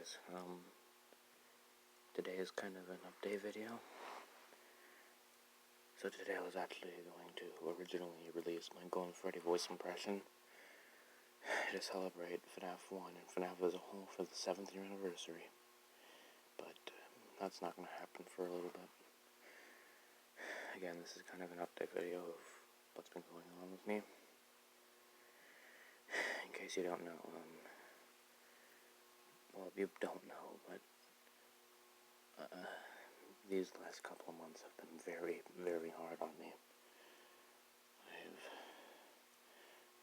guys. Today is kind of an update video. So today I was actually going to originally release my Golden Freddy voice impression to celebrate FNAF 1 and FNAF as a whole for the 7th year anniversary. But that's not going to happen for a little bit. Again, this is kind of an update video of what's been going on with me. In case you don't know, well, you don't know, but these last couple of months have been very, very hard on me. I've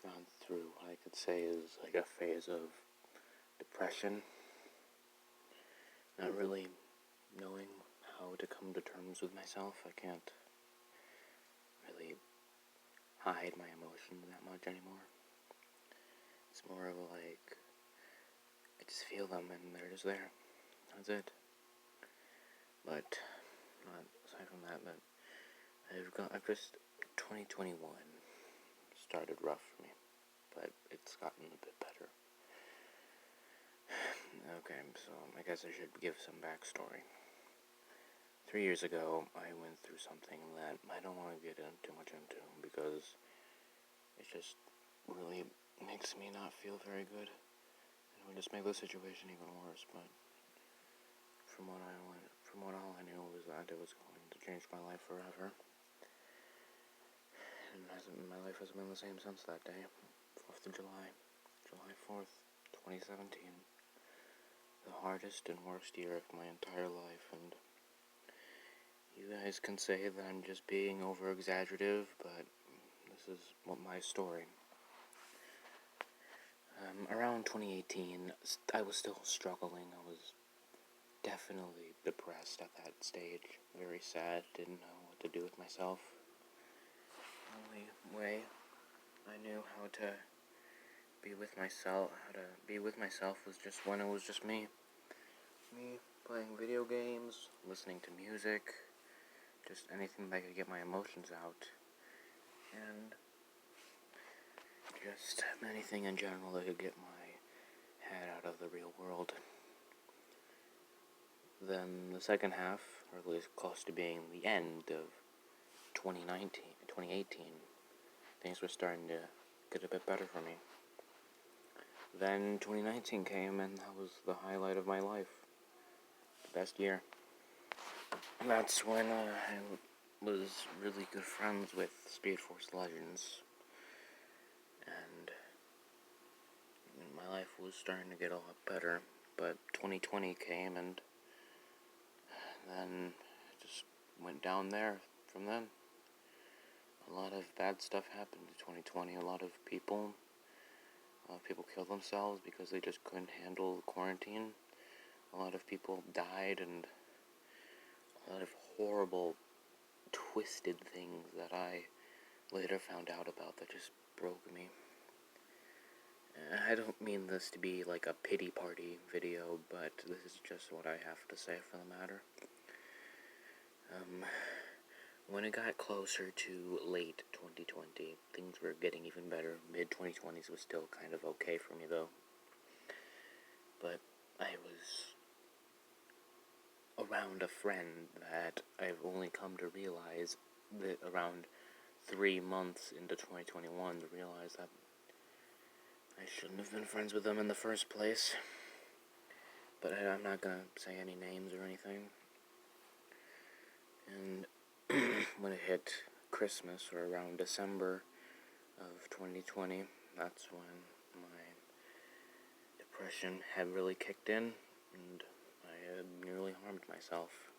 gone through what I could say is like a phase of depression, not really knowing how to come to terms with myself. I can't really hide my emotions that much anymore. It's more of like, I just feel them and they're just there. That's it. But, not aside from that, but 2021 started rough for me, but it's gotten a bit better. Okay, so I guess I should give some backstory. 3 years ago, I went through something that I don't want to get too much into, because it just really makes me not feel very good. It would just make the situation even worse, but from what all I knew was that it was going to change my life forever. And my life hasn't been the same since that day. 4th of July, July 4th, 2017. The hardest and worst year of my entire life, and you guys can say that I'm just being over-exaggerative, but this is my story. Around 2018, I was still struggling. I was definitely depressed at that stage, very sad, didn't know what to do with myself. The only way I knew how to be with myself was just when it was just me playing video games, listening to music, just anything that could get my emotions out, and just anything in general that could get my head out of the real world. Then the second half, or at least close to being the end of 2018, things were starting to get a bit better for me. Then 2019 came, and that was the highlight of my life. The best year. That's when I was really good friends with Speed Force Legends. And my life was starting to get a lot better. But 2020 came, and then it just went down there from then. A lot of bad stuff happened in 2020. A lot of people killed themselves because they just couldn't handle the quarantine. A lot of people died, and a lot of horrible, twisted things that I later found out about that just broke me. I don't mean this to be like a pity party video, but this is just what I have to say for the matter. When it got closer to late 2020, things were getting even better. Mid-2020s was still kind of okay for me, though. But I was around a friend that I've only come to realize that around 3 months into 2021 to realize that I shouldn't have been friends with them in the first place. But I'm not gonna say any names or anything. And when it hit Christmas, or around December of 2020, that's when my depression had really kicked in, and I had nearly harmed myself.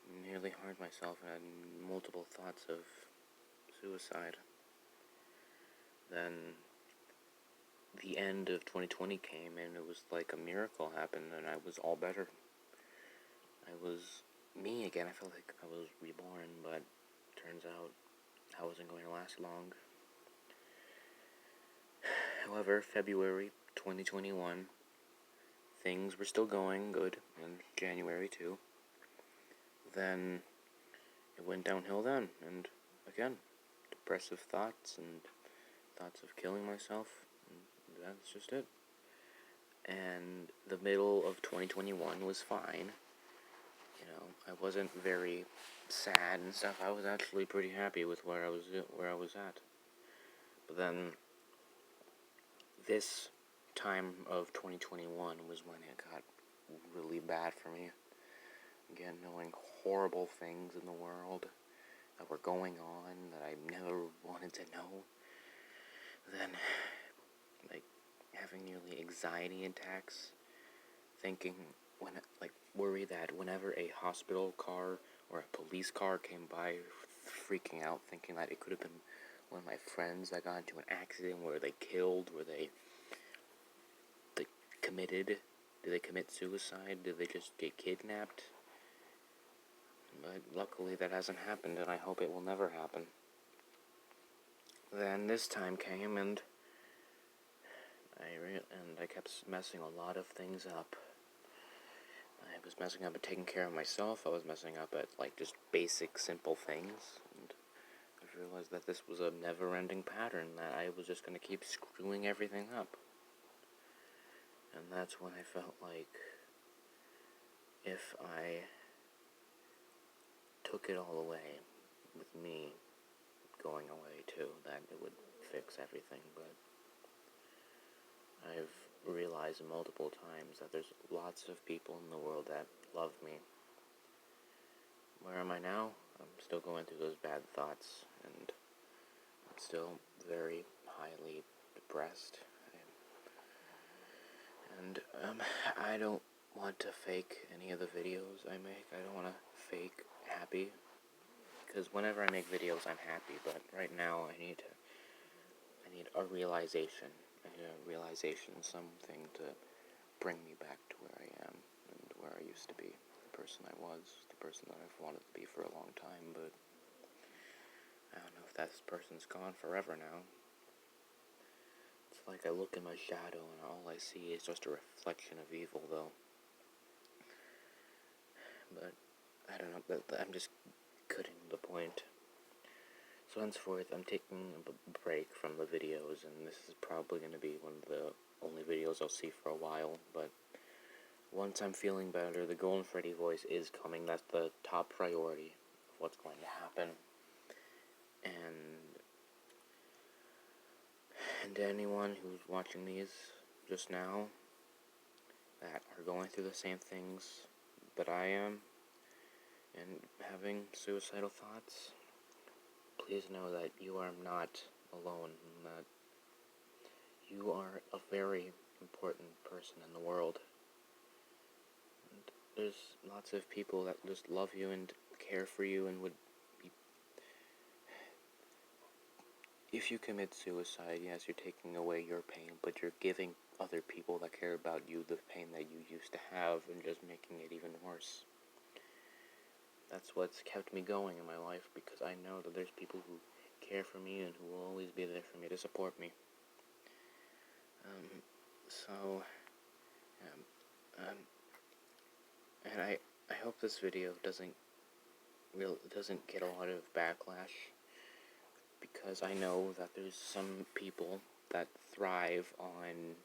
And had multiple thoughts of suicide. Then the end of 2020 came, and it was like a miracle happened, and I was all better. I was me again. I felt like I was reborn, but turns out I wasn't going to last long. However, February 2021, things were still going good, and January too. Then it went downhill then, and again, depressive thoughts and thoughts of killing myself, and that's just it. and the middle of 2021 was fine. You know, I wasn't very sad and stuff. I was actually pretty happy with where I was at. But then this time of 2021 was when it got really bad for me. Again, knowing horrible things in the world that were going on that I never wanted to know. Then, like, having nearly anxiety attacks, thinking, worry that whenever a hospital car or a police car came by, freaking out, thinking that it could have been one of my friends that got into an accident, where they killed, where they committed, did they commit suicide, did they just get kidnapped? But luckily that hasn't happened, and I hope it will never happen. Then this time came, and I kept messing a lot of things up. I was messing up at taking care of myself. I was messing up at, just basic, simple things. And I realized that this was a never-ending pattern, that I was just going to keep screwing everything up. And that's when I felt like if I took it all away, with me going away too, that it would fix everything. But I've realized multiple times that there's lots of people in the world that love me. Where am I now? I'm still going through those bad thoughts, and I'm still very highly depressed. And I don't want to fake any of the videos I make. I don't want to fake happy, because whenever I make videos I'm happy, but right now I need a realization. I need a realization, something to bring me back to where I am and where I used to be, the person I was, the person that I've wanted to be for a long time. But I don't know if that person's gone forever now. It's like I look in my shadow and all I see is just a reflection of evil, though. But I don't know, I'm just cutting the point. So henceforth, I'm taking a break from the videos, and this is probably going to be one of the only videos I'll see for a while. But once I'm feeling better, the Golden Freddy voice is coming. That's the top priority of what's going to happen. And anyone who's watching these just now that are going through the same things that I am and having suicidal thoughts, please know that you are not alone, and that you are a very important person in the world. And there's lots of people that just love you and care for you and would be... If you commit suicide, yes, you're taking away your pain, but you're giving other people that care about you the pain that you used to have and just making it even worse. That's what's kept me going in my life, because I know that there's people who care for me and who will always be there for me to support me. And I hope this video doesn't get a lot of backlash, because I know that there's some people that thrive on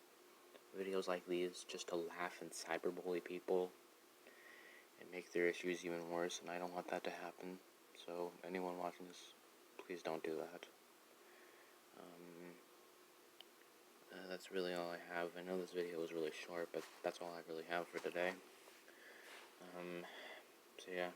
videos like these just to laugh and cyberbully people and make their issues even worse, and I don't want that to happen. So anyone watching this, please don't do that. That's really all I have. I know this video was really short, but that's all I really have for today. So yeah.